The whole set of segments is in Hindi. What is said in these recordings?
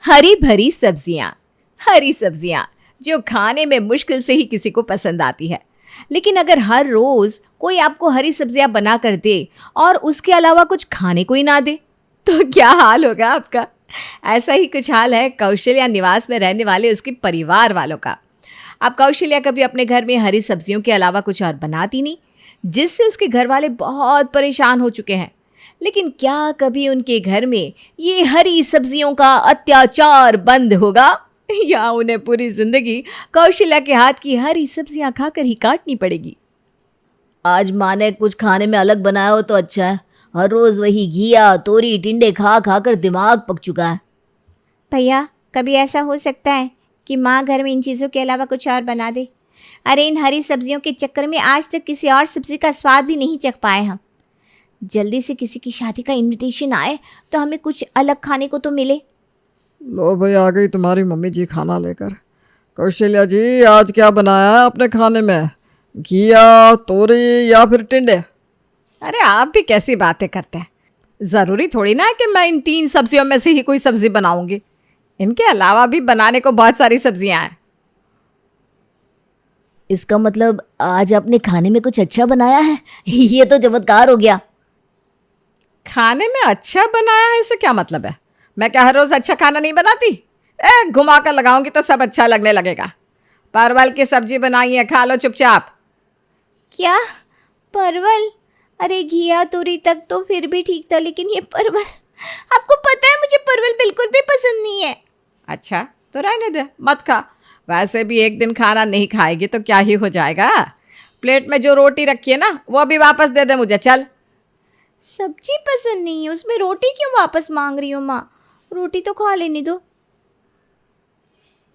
हरी भरी सब्जियां। हरी सब्जियां जो खाने में मुश्किल से ही किसी को पसंद आती है, लेकिन अगर हर रोज कोई आपको हरी सब्जियां बना कर दे और उसके अलावा कुछ खाने को ही ना दे तो क्या हाल होगा आपका। ऐसा ही कुछ हाल है कौशल्या निवास में रहने वाले उसके परिवार वालों का। अब कौशल्या कभी अपने घर में हरी सब्जियों के अलावा कुछ और बनाती नहीं, जिससे उसके घर वाले बहुत परेशान हो चुके हैं। लेकिन क्या कभी उनके घर में ये हरी सब्जियों का अत्याचार बंद होगा या उन्हें पूरी जिंदगी कौशल्या के हाथ की हरी सब्जियां खाकर ही काटनी पड़ेगी। आज माँ ने कुछ खाने में अलग बनाया हो तो अच्छा है। हर रोज वही घिया तोरी टिंडे खा खा कर दिमाग पक चुका है। भैया, कभी ऐसा हो सकता है कि माँ घर में इन चीज़ों के अलावा कुछ और बना दे? अरे इन हरी सब्जियों के चक्कर में आज तक किसी और सब्जी का स्वाद भी नहीं चख पाए हम। जल्दी से किसी की शादी का इनविटेशन आए तो हमें कुछ अलग खाने को तो मिले। लो भाई, आ गई तुम्हारी मम्मी जी खाना लेकर। कौशल्या जी, आज क्या बनाया है अपने खाने में? घिया तोरी या फिर टिंडे? अरे आप भी कैसी बातें करते हैं। ज़रूरी थोड़ी ना है कि मैं इन 3 सब्जियों में से ही कोई सब्जी बनाऊंगी। इनके अलावा भी बनाने को बहुत सारी सब्जियां हैं। इसका मतलब आज आपने खाने में कुछ अच्छा बनाया है? ये तो चमत्कार हो गया। खाने में अच्छा बनाया है, इससे क्या मतलब है? मैं क्या हर रोज़ अच्छा खाना नहीं बनाती? घुमा कर लगाऊंगी तो सब अच्छा लगने लगेगा। परवल की सब्जी बनाई है, खा लो चुपचाप। क्या? परवल? अरे घिया तोरी तक तो फिर भी ठीक था, लेकिन ये परवल, आपको पता है मुझे परवल बिल्कुल भी पसंद नहीं है। अच्छा तो रहने दे, मत खा। वैसे भी एक दिन खाना नहीं खाएगी तो क्या ही हो जाएगा। प्लेट में जो रोटी रखी है ना, वो भी वापस दे दे मुझे। चल। सब्जी पसंद नहीं है, उसमें रोटी क्यों वापस मांग रही हो माँ? रोटी तो खा लेने दो।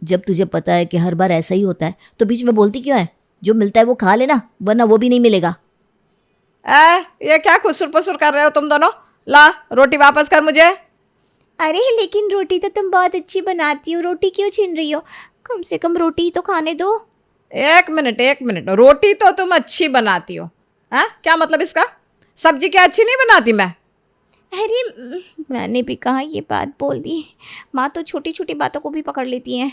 जब तुझे पता है कि हर बार ऐसा ही होता है तो बीच में बोलती क्यों है? जो मिलता है वो खा लेना, वरना वो भी नहीं मिलेगा। ये क्या खुसुर पुसुर कर रहे हो तुम दोनों? ला रोटी वापस कर मुझे। अरे लेकिन रोटी तो तुम बहुत अच्छी बनाती हो, रोटी क्यों छीन रही हो? कम से कम रोटी तो खाने दो। एक मिनट, रोटी तो तुम अच्छी बनाती हो। हाँ, क्या मतलब इसका? सब्जी क्या अच्छी नहीं बनाती मैं? अरे मैंने भी कहा ये बात बोल दी। माँ तो छोटी छोटी बातों को भी पकड़ लेती हैं।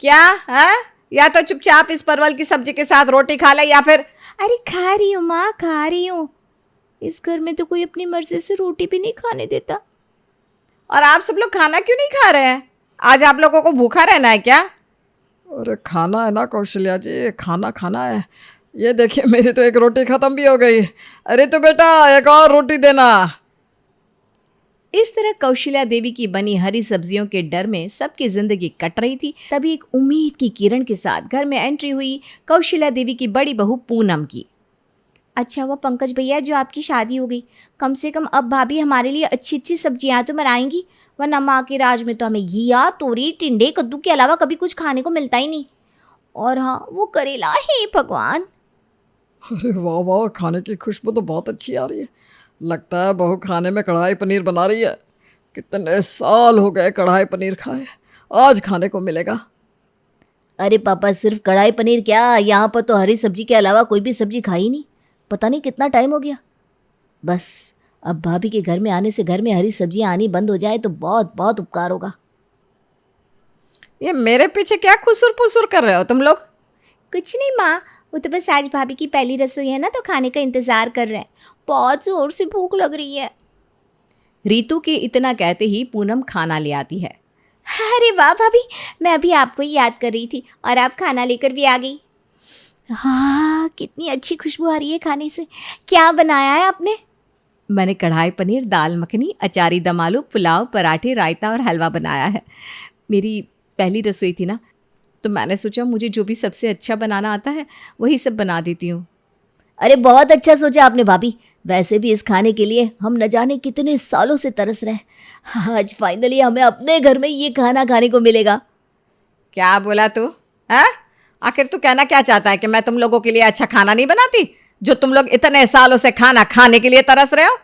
क्या है? या तो चुपचाप इस परवल की सब्जी के साथ रोटी खा ले, या फिर अरे खा रही हूँ माँ, खा रही हूँ। इस घर में तो कोई अपनी मर्जी से रोटी भी नहीं खाने देता। और आप सब लोग खाना क्यों नहीं खा रहे हैं? आज आप लोगों को भूखा रहना है क्या? अरे खाना है ना कौशल्या जी, खाना खाना है। ये देखिए, मेरी तो एक रोटी ख़त्म भी हो गई। अरे तो बेटा, एक और रोटी देना। इस तरह कौशल्या देवी की बनी हरी सब्जियों के डर में सबकी जिंदगी कट रही थी। तभी एक उम्मीद की किरण के साथ घर में एंट्री हुई कौशल्या देवी की बड़ी बहू पूनम की। अच्छा हुआ पंकज भैया जो आपकी शादी हो गई। कम से कम अब भाभी हमारे लिए अच्छी अच्छी सब्जियां तो बनाएंगी, वरना माँ के राज में तो हमें घिया तोरी टिंडे कद्दू के अलावा कभी कुछ खाने को मिलता ही नहीं। और हाँ, वो करेला, हे भगवान। अरे वाह वाह, खाने की खुशबू तो बहुत अच्छी आ रही है। लगता है बहू खाने में कढ़ाई पनीर बना रही है। कितने साल हो गए कढ़ाई पनीर खाए, आज खाने को मिलेगा। अरे पापा, सिर्फ कढ़ाई पनीर क्या, यहाँ पर तो हरी सब्जी के अलावा कोई भी सब्जी खाई नहीं। पता नहीं कितना टाइम हो गया। बस अब भाभी के घर में आने से घर में हरी सब्जियां आनी बंद हो जाए तो बहुत बहुत उपकार होगा। ये मेरे पीछे क्या खुसुर पुसुर कर रहे हो तुम लोग? कुछ नहीं माँ, वो तो बस आज भाभी की पहली रसोई है ना, तो खाने का इंतज़ार कर रहे हैं। बहुत जोर से भूख लग रही है। रीतू के इतना कहते ही पूनम खाना ले आती है। अरे वाह भाभी, मैं अभी आपको ही याद कर रही थी और आप खाना लेकर भी आ गई। हाँ, कितनी अच्छी खुशबू आ रही है खाने से। क्या बनाया है आपने? मैंने कढ़ाई पनीर, दाल मखनी, अचारी दम आलू, पुलाव, पराठे, रायता और हलवा बनाया है। मेरी पहली रसोई थी ना, तो मैंने सोचा मुझे जो भी सबसे अच्छा बनाना आता है वही सब बना देती हूँ। अरे बहुत अच्छा सोचा आपने भाभी। वैसे भी इस खाने के लिए हम न जाने कितने सालों से तरस रहे हैं। आज फाइनली हमें अपने घर में ये खाना खाने को मिलेगा। क्या बोला तू? है? आखिर तू कहना क्या चाहता है कि मैं तुम लोगों के लिए अच्छा खाना नहीं बनाती, जो तुम लोग इतने सालों से खाना खाने के लिए तरस रहे हो?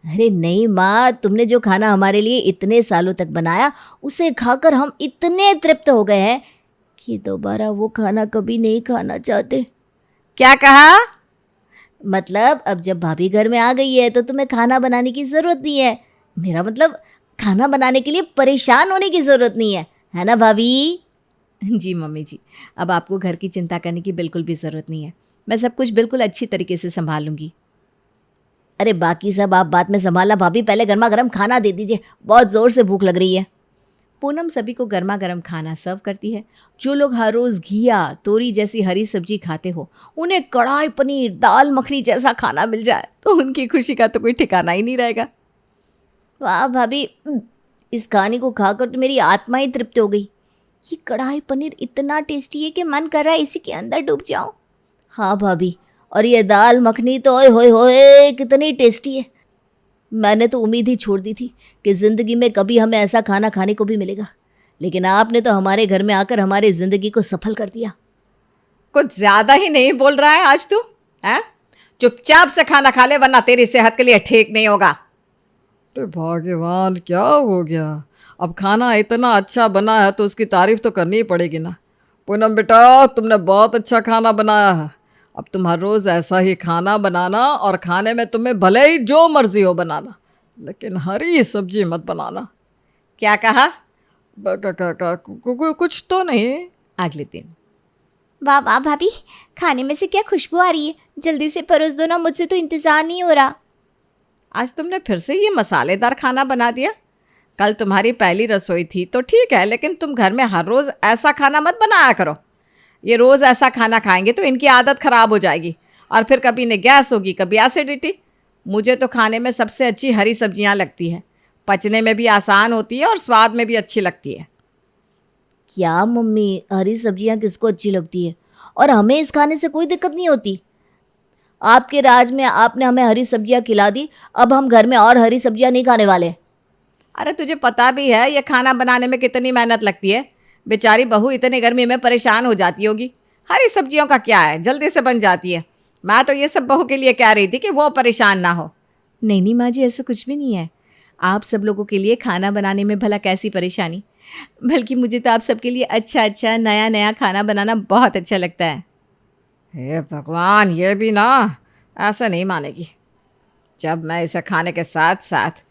अरे नहीं माँ, तुमने जो खाना हमारे लिए इतने सालों तक बनाया उसे खाकर हम इतने तृप्त हो गए हैं कि दोबारा वो खाना कभी नहीं खाना चाहते। क्या कहा? मतलब अब जब भाभी घर में आ गई है तो तुम्हें खाना बनाने की ज़रूरत नहीं है। मेरा मतलब खाना बनाने के लिए परेशान होने की ज़रूरत नहीं है ना भाभी? जी मम्मी जी, अब आपको घर की चिंता करने की बिल्कुल भी ज़रूरत नहीं है। मैं सब कुछ बिल्कुल अच्छी तरीके से संभाल लूँगी। अरे बाकी सब आप बाद में संभालना भाभी, पहले गर्मा गर्म खाना दे दीजिए, बहुत ज़ोर से भूख लग रही है। पूनम सभी को गर्मा गर्म खाना सर्व करती है। जो लोग हर रोज़ घिया, तोरी जैसी हरी सब्जी खाते हो, उन्हें कढ़ाई पनीर, दाल मखनी जैसा खाना मिल जाए तो उनकी खुशी का तो कोई ठिकाना ही नहीं रहेगा। वाह भाभी, इस खाने को खाकर तो मेरी आत्मा ही तृप्त हो गई। ये कढ़ाई पनीर इतना टेस्टी है कि मन कर रहा है इसी के अंदर डूब जाऊं। हाँ भाभी, और ये दाल मखनी तो ओए होए होए कितनी टेस्टी है। मैंने तो उम्मीद ही छोड़ दी थी कि ज़िंदगी में कभी हमें ऐसा खाना खाने को भी मिलेगा, लेकिन आपने तो हमारे घर में आकर हमारी ज़िंदगी को सफल कर दिया। कुछ ज़्यादा ही नहीं बोल रहा है आज तू, हैं? चुपचाप से खाना खा ले वरना तेरी सेहत के लिए ठीक नहीं होगा। अरे भगवान, क्या हो गया? अब खाना इतना अच्छा बना है तो उसकी तारीफ तो करनी ही पड़ेगी ना। पूनम बेटा, तुमने बहुत अच्छा खाना बनाया है। अब तुम हर रोज़ ऐसा ही खाना बनाना, और खाने में तुम्हें भले ही जो मर्जी हो बनाना, लेकिन हरी सब्जी मत बनाना। क्या कहा? कुछ तो नहीं। अगले दिन वाह वाह भाभी, खाने में से क्या खुशबू आ रही है। जल्दी से परोस दो ना, मुझसे तो इंतज़ार नहीं हो रहा। आज तुमने फिर से ये मसालेदार खाना बना दिया। कल तुम्हारी पहली रसोई थी तो ठीक है, लेकिन तुम घर में हर रोज़ ऐसा खाना मत बनाया करो। ये रोज़ ऐसा खाना खाएंगे तो इनकी आदत ख़राब हो जाएगी और फिर कभी इन्हें गैस होगी, कभी एसिडिटी। मुझे तो खाने में सबसे अच्छी हरी सब्जियां लगती हैं। पचने में भी आसान होती है और स्वाद में भी अच्छी लगती है। क्या मम्मी, हरी सब्जियां किसको अच्छी लगती है? और हमें इस खाने से कोई दिक्कत नहीं होती। आपके राज में आपने हमें हरी सब्जियां खिला दी, अब हम घर में और हरी सब्जियां नहीं खाने वाले। अरे तुझे पता भी है ये खाना बनाने में कितनी मेहनत लगती है। बेचारी बहू इतनी गर्मी में परेशान हो जाती होगी। हरी सब्जियों का क्या है, जल्दी से बन जाती है। मैं तो ये सब बहू के लिए कह रही थी कि वो परेशान ना हो। नहीं नहीं माँ जी, ऐसा कुछ भी नहीं है। आप सब लोगों के लिए खाना बनाने में भला कैसी परेशानी, बल्कि मुझे तो आप सबके लिए अच्छा अच्छा नया नया खाना बनाना बहुत अच्छा लगता है। हे भगवान, ये भी ना ऐसा नहीं मानेगी। जब मैं इसे खाने के साथ साथ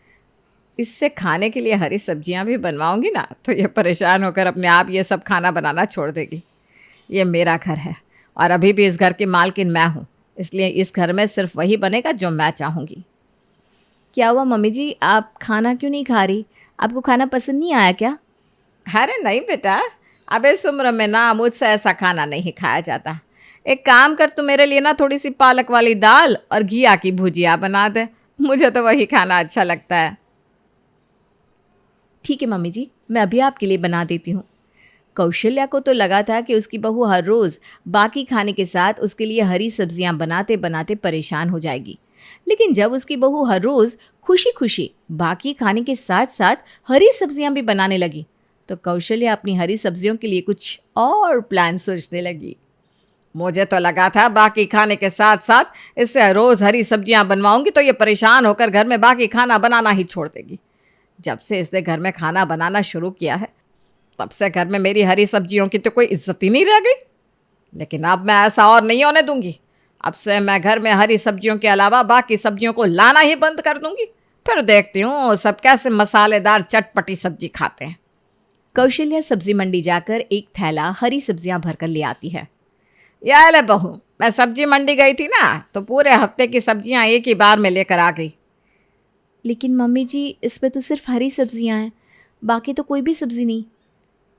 इससे खाने के लिए हरी सब्जियां भी बनवाऊंगी ना, तो ये परेशान होकर अपने आप ये सब खाना बनाना छोड़ देगी। ये मेरा घर है और अभी भी इस घर की मालकिन मैं हूँ, इसलिए इस घर में सिर्फ वही बनेगा जो मैं चाहूँगी। क्या हुआ मम्मी जी, आप खाना क्यों नहीं खा रही? आपको खाना पसंद नहीं आया क्या? अरे नहीं बेटा, अब इस उम्र में ना मुझसे ऐसा खाना नहीं खाया जाता। एक काम कर, तू मेरे लिए ना थोड़ी सी पालक वाली दाल और घिया की भुजिया बना दे, मुझे तो वही खाना अच्छा लगता है। ठीक है मम्मी जी, मैं अभी आपके लिए बना देती हूँ। कौशल्या को तो लगा था कि उसकी बहू हर रोज़ बाकी खाने के साथ उसके लिए हरी सब्जियां बनाते बनाते परेशान हो जाएगी, लेकिन जब उसकी बहू हर रोज़ खुशी खुशी बाकी खाने के साथ साथ हरी सब्जियां भी बनाने लगी, तो कौशल्या अपनी हरी सब्जियों के लिए कुछ और प्लान सोचने लगी। मुझे तो लगा था बाकी खाने के साथ साथ इससे रोज़ हरी सब्जियां बनवाऊंगी तो ये परेशान होकर घर में बाकी खाना बनाना ही छोड़ देगी। जब से इसने घर में खाना बनाना शुरू किया है, तब से घर में मेरी हरी सब्जियों की तो कोई इज्जत ही नहीं रह गई। लेकिन अब मैं ऐसा और नहीं होने दूंगी। अब से मैं घर में हरी सब्जियों के अलावा बाकी सब्जियों को लाना ही बंद कर दूंगी। फिर देखती हूँ सब कैसे मसालेदार चटपटी सब्जी खाते हैं। कौशल्या सब्जी मंडी जाकर एक थैला हरी सब्जियां भरकर ले आती है। या ले बहू, मैं सब्जी मंडी गई थी ना, तो पूरे हफ्ते की सब्जियां एक ही बार में लेकर आ गई। लेकिन मम्मी जी, इसमें तो सिर्फ हरी सब्जियां हैं, बाकी तो कोई भी सब्ज़ी नहीं।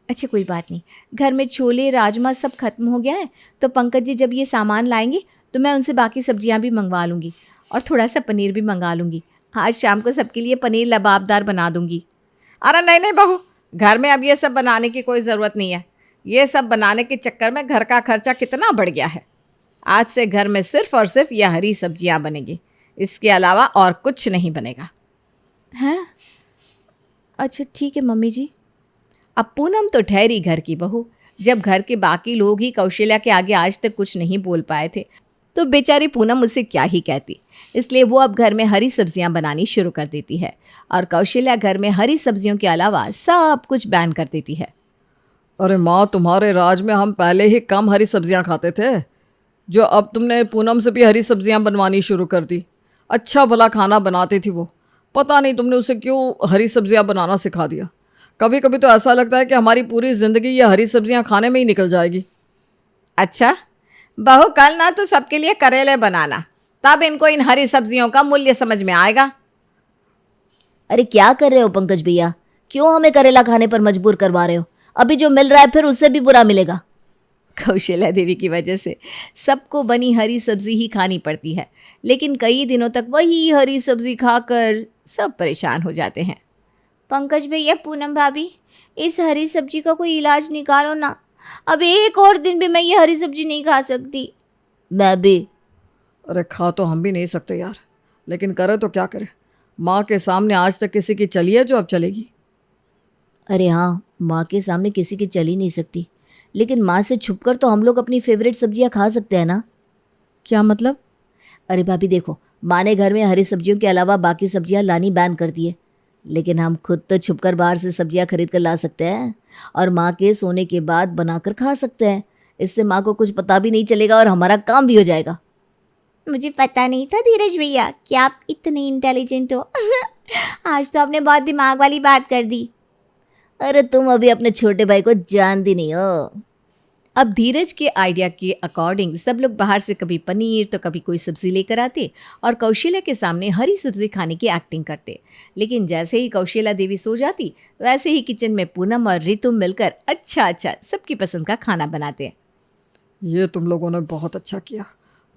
अच्छा कोई बात नहीं, घर में छोले राजमा सब खत्म हो गया है, तो पंकज जी जब ये सामान लाएंगे तो मैं उनसे बाकी सब्जियां भी मंगवा लूँगी और थोड़ा सा पनीर भी मंगा लूँगी। आज शाम को सबके लिए पनीर लबाबदार बना दूँगी। अरे नहीं नहीं बहू, घर में अब ये सब बनाने की कोई ज़रूरत नहीं है। ये सब बनाने के चक्कर में घर का खर्चा कितना बढ़ गया है। आज से घर में सिर्फ और सिर्फ ये हरी सब्जियां बनेंगी, इसके अलावा और कुछ नहीं बनेगा। हैं? अच्छा ठीक है मम्मी जी। अब पूनम तो ठहरी घर की बहू। जब घर के बाकी लोग ही कौशल्या के आगे आज तक कुछ नहीं बोल पाए थे, तो बेचारी पूनम उसे क्या ही कहती। इसलिए वो अब घर में हरी सब्जियां बनानी शुरू कर देती है और कौशल्या घर में हरी सब्जियों के अलावा सब कुछ बैन कर देती है। अरे माँ, तुम्हारे राज में हम पहले ही कम हरी सब्जियां खाते थे, जो अब तुमने पूनम से भी हरी सब्जियां बनवानी शुरू कर दी। अच्छा भला खाना बनाती थी वो, पता नहीं तुमने उसे क्यों हरी सब्जियां बनाना सिखा दिया। कभी कभी तो ऐसा लगता है कि हमारी पूरी ज़िंदगी ये हरी सब्जियां खाने में ही निकल जाएगी। अच्छा बहू, कल ना तो सबके लिए करेले बनाना, तब इनको इन हरी सब्जियों का मूल्य समझ में आएगा। अरे क्या कर रहे हो पंकज भैया, क्यों हमें करेला खाने पर मजबूर करवा रहे हो? अभी जो मिल रहा है फिर उससे भी बुरा मिलेगा। कौशल्या देवी की वजह से सबको बनी हरी सब्जी ही खानी पड़ती है, लेकिन कई दिनों तक वही हरी सब्जी खाकर सब परेशान हो जाते हैं। पंकज भैया, पूनम भाभी, इस हरी सब्जी का कोई इलाज निकालो ना। अब एक और दिन भी मैं ये हरी सब्जी नहीं खा सकती। मैं भी। अरे खा तो हम भी नहीं सकते यार, लेकिन करे तो क्या करें। माँ के सामने आज तक किसी की चली है जो अब चलेगी। अरे हाँ, माँ के सामने किसी की चल ही नहीं सकती, लेकिन माँ से छुपकर तो हम लोग अपनी फेवरेट सब्जियाँ खा सकते हैं ना। क्या मतलब? अरे भाभी देखो, माँ ने घर में हरी सब्जियों के अलावा बाकी सब्जियाँ लानी बैन कर दी है, लेकिन हम खुद तो छुपकर बाहर से सब्जियाँ खरीद कर ला सकते हैं और माँ के सोने के बाद बनाकर खा सकते हैं। इससे माँ को कुछ पता भी नहीं चलेगा और हमारा काम भी हो जाएगा। मुझे पता नहीं था धीरज भैया कि आप इतने इंटेलिजेंट हो। आज तो आपने बहुत दिमाग वाली बात कर दी। अरे तुम अभी अपने छोटे भाई को जानती नहीं हो। अब धीरज के आइडिया के अकॉर्डिंग सब लोग बाहर से कभी पनीर तो कभी कोई सब्जी लेकर आते और कौशल्या के सामने हरी सब्जी खाने की एक्टिंग करते। लेकिन जैसे ही कौशल्या देवी सो जाती, वैसे ही किचन में पूनम और रितु मिलकर अच्छा सबकी पसंद का खाना बनाते। ये तुम लोगों ने बहुत अच्छा किया।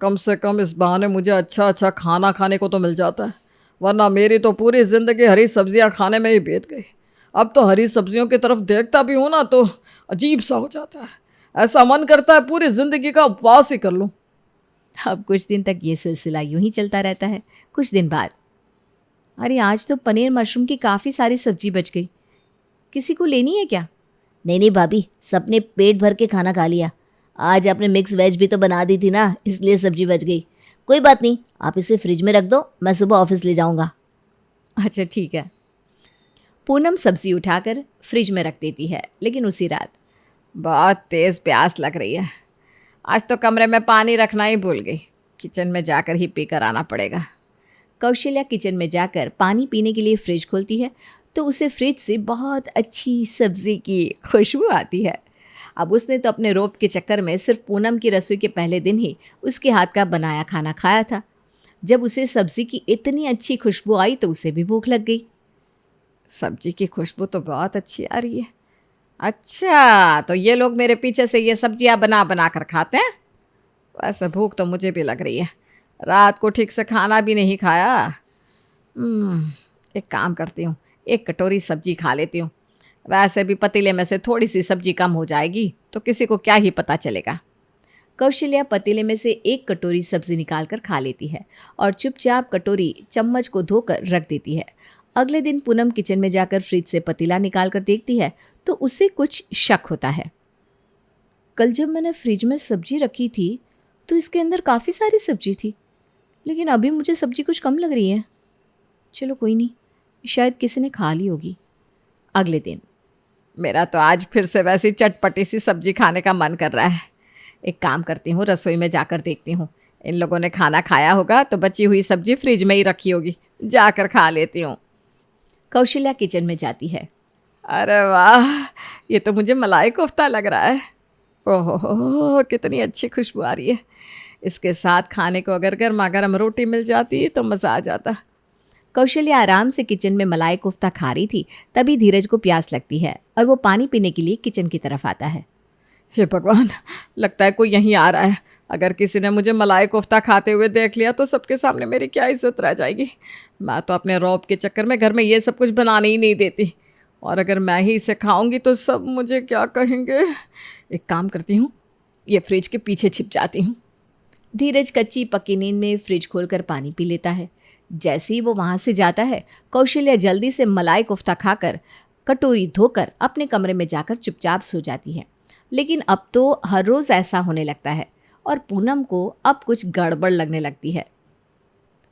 कम से कम इस बहाने मुझे अच्छा खाना खाने को तो मिल जाता है, वरना मेरी तो पूरी ज़िंदगी हरी सब्जियां खाने में ही बीत गई। अब तो हरी सब्जियों की तरफ देखता भी हूँ ना तो अजीब सा हो जाता है। ऐसा मन करता है पूरी ज़िंदगी का उपवास ही कर लूँ। अब कुछ दिन तक ये सिलसिला यूं ही चलता रहता है। कुछ दिन बाद, अरे आज तो पनीर मशरूम की काफ़ी सारी सब्जी बच गई, किसी को लेनी है क्या? नहीं भाभी, सबने पेट भर के खाना खा लिया। आज आपने मिक्स वेज भी तो बना दी थी ना, इसलिए सब्जी बच गई। कोई बात नहीं, आप इसे फ्रिज में रख दो, मैं सुबह ऑफिस ले जाऊंगा। अच्छा ठीक है। पूनम सब्जी उठाकर फ्रिज में रख देती है, लेकिन उसी रात बहुत तेज़ प्यास लग रही है। आज तो कमरे में पानी रखना ही भूल गई, किचन में जाकर ही पीकर आना पड़ेगा। कौशल्या किचन में जाकर पानी पीने के लिए फ्रिज खोलती है तो उसे फ्रिज से बहुत अच्छी सब्ज़ी की खुशबू आती है। अब उसने तो अपने रोब के चक्कर में सिर्फ पूनम की रसोई के पहले दिन ही उसके हाथ का बनाया खाना खाया था। जब उसे सब्ज़ी की इतनी अच्छी खुशबू आई तो उसे भी भूख लग गई। सब्जी की खुशबू तो बहुत अच्छी आ रही है। अच्छा, तो ये लोग मेरे पीछे से ये सब्जियां बना कर खाते हैं। वैसे भूख तो मुझे भी लग रही है, रात को ठीक से खाना भी नहीं खाया। एक काम करती हूँ, एक कटोरी सब्जी खा लेती हूँ। वैसे भी पतीले में से थोड़ी सी सब्जी कम हो जाएगी तो किसी को क्या ही पता चलेगा। कौशल्या पतीले में से एक कटोरी सब्जी निकाल कर खा लेती है और चुपचाप कटोरी चम्मच को धोकर रख देती है। अगले दिन पूनम किचन में जाकर फ्रिज से पतीला निकाल कर देखती है तो उसे कुछ शक होता है। कल जब मैंने फ्रिज में सब्जी रखी थी तो इसके अंदर काफ़ी सारी सब्जी थी, लेकिन अभी मुझे सब्जी कुछ कम लग रही है। चलो कोई नहीं, शायद किसी ने खा ली होगी। अगले दिन, मेरा तो आज फिर से वैसी चटपटी सी सब्जी खाने का मन कर रहा है। एक काम करती हूँ, रसोई में जाकर देखती हूँ। इन लोगों ने खाना खाया होगा तो बची हुई सब्जी फ्रिज में ही रखी होगी, जाकर खा लेती हूँ। कौशल्या किचन में जाती है। अरे वाह, ये तो मुझे मलाई कोफ्ता लग रहा है। ओहो, कितनी अच्छी खुशबू आ रही है। इसके साथ खाने को अगर गर्मा गर्म रोटी मिल जाती तो मज़ा आ जाता। कौशल्या आराम से किचन में मलाई कोफ्ता खा रही थी, तभी धीरज को प्यास लगती है और वो पानी पीने के लिए किचन की तरफ आता है। हे भगवान, लगता है कोई यहीं आ रहा है। अगर किसी ने मुझे मलाई कोफ्ता खाते हुए देख लिया तो सबके सामने मेरी क्या इज्जत रह जाएगी। मैं तो अपने रौब के चक्कर में घर में ये सब कुछ बनाने ही नहीं देती, और अगर मैं ही इसे खाऊंगी तो सब मुझे क्या कहेंगे। एक काम करती हूँ, ये फ्रिज के पीछे छिप जाती हूँ। धीरज कच्ची पक्की नींद में फ्रिज खोलकर पानी पी लेता है। जैसे ही वो वहाँ से जाता है, कौशल्या जल्दी से मलाई कोफ्ता खाकर कटोरी धोकर अपने कमरे में जाकर चुपचाप सो जाती है। लेकिन अब तो हर रोज़ ऐसा होने लगता है और पूनम को अब कुछ गड़बड़ लगने लगती है।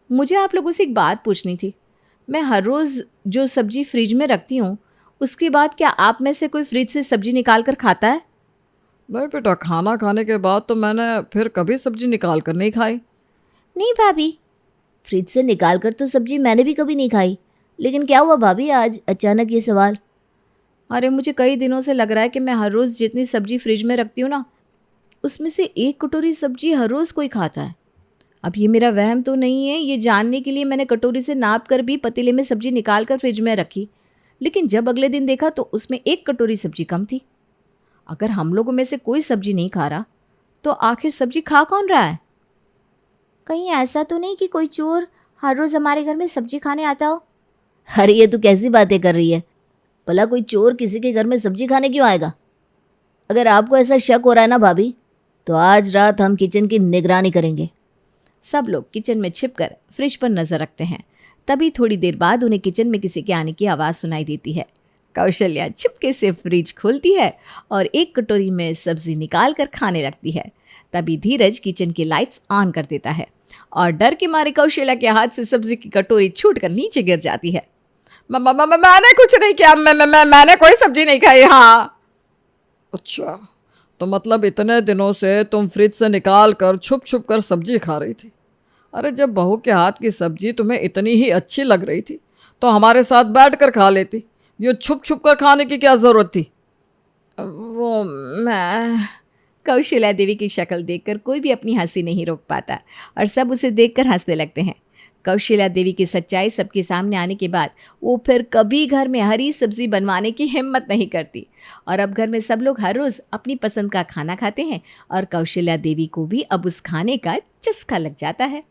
मुझे आप लोगों से एक बात पूछनी थी। मैं हर रोज़ जो सब्जी फ्रिज में रखती हूँ, उसके बाद क्या आप में से कोई फ्रिज से सब्जी निकाल कर खाता है? नहीं बेटा, खाना खाने के बाद तो मैंने फिर कभी सब्जी निकाल कर नहीं खाई। नहीं भाभी, फ्रिज से निकाल कर तो सब्जी मैंने भी कभी नहीं खाई। लेकिन क्या हुआ भाभी, आज अचानक ये सवाल? अरे मुझे कई दिनों से लग रहा है कि मैं हर रोज़ जितनी सब्जी फ्रिज में रखती हूँ ना, उसमें से 1 कटोरी सब्जी हर रोज़ कोई खाता है। अब ये मेरा वहम तो नहीं है, ये जानने के लिए मैंने कटोरी से नाप कर भी पतीले में सब्जी निकाल कर फ्रिज में रखी, लेकिन जब अगले दिन देखा तो उसमें 1 कटोरी सब्जी कम थी। अगर हम लोगों में से कोई सब्जी नहीं खा रहा तो आखिर सब्जी खा कौन रहा है? कहीं ऐसा तो नहीं कि कोई चोर हर रोज़ हमारे घर में सब्जी खाने आता हो? अरे ये तू कैसी बातें कर रही है? भला कोई चोर किसी के घर में सब्जी खाने क्यों आएगा? अगर आपको ऐसा शक हो रहा है ना भाभी, तो आज रात हम किचन की निगरानी करेंगे। सब लोग किचन में छिपकर फ्रिज पर नजर रखते हैं। तभी थोड़ी देर बाद उन्हें किचन में किसी के आने की आवाज़ सुनाई देती है। कौशल्या चुपके से फ्रिज खोलती है और 1 कटोरी में सब्जी निकाल कर खाने लगती है। तभी धीरज किचन की लाइट्स ऑन कर देता है और डर के मारे कौशल्या के हाथ से सब्जी की कटोरी छूटकर नीचे गिर जाती है। मैंने कुछ नहीं किया, मैंने कोई सब्जी नहीं खाई। हाँ। अच्छा, तो मतलब इतने दिनों से तुम फ्रिज से निकाल कर छुप छुप कर सब्जी खा रही थी। अरे जब बहू के हाथ की सब्जी तुम्हें इतनी ही अच्छी लग रही थी तो हमारे साथ बैठ कर खा लेती। ये छुप छुप कर खाने की क्या ज़रूरत थी? वो मैं कौशल्या देवी की शक्ल देखकर कोई भी अपनी हंसी नहीं रोक पाता और सब उसे देखकर हंसने लगते हैं। कौशल्या देवी की सच्चाई सबके सामने आने के बाद वो फिर कभी घर में हरी सब्जी बनवाने की हिम्मत नहीं करती और अब घर में सब लोग हर रोज़ अपनी पसंद का खाना खाते हैं और कौशल्या देवी को भी अब उस खाने का चस्का लग जाता है।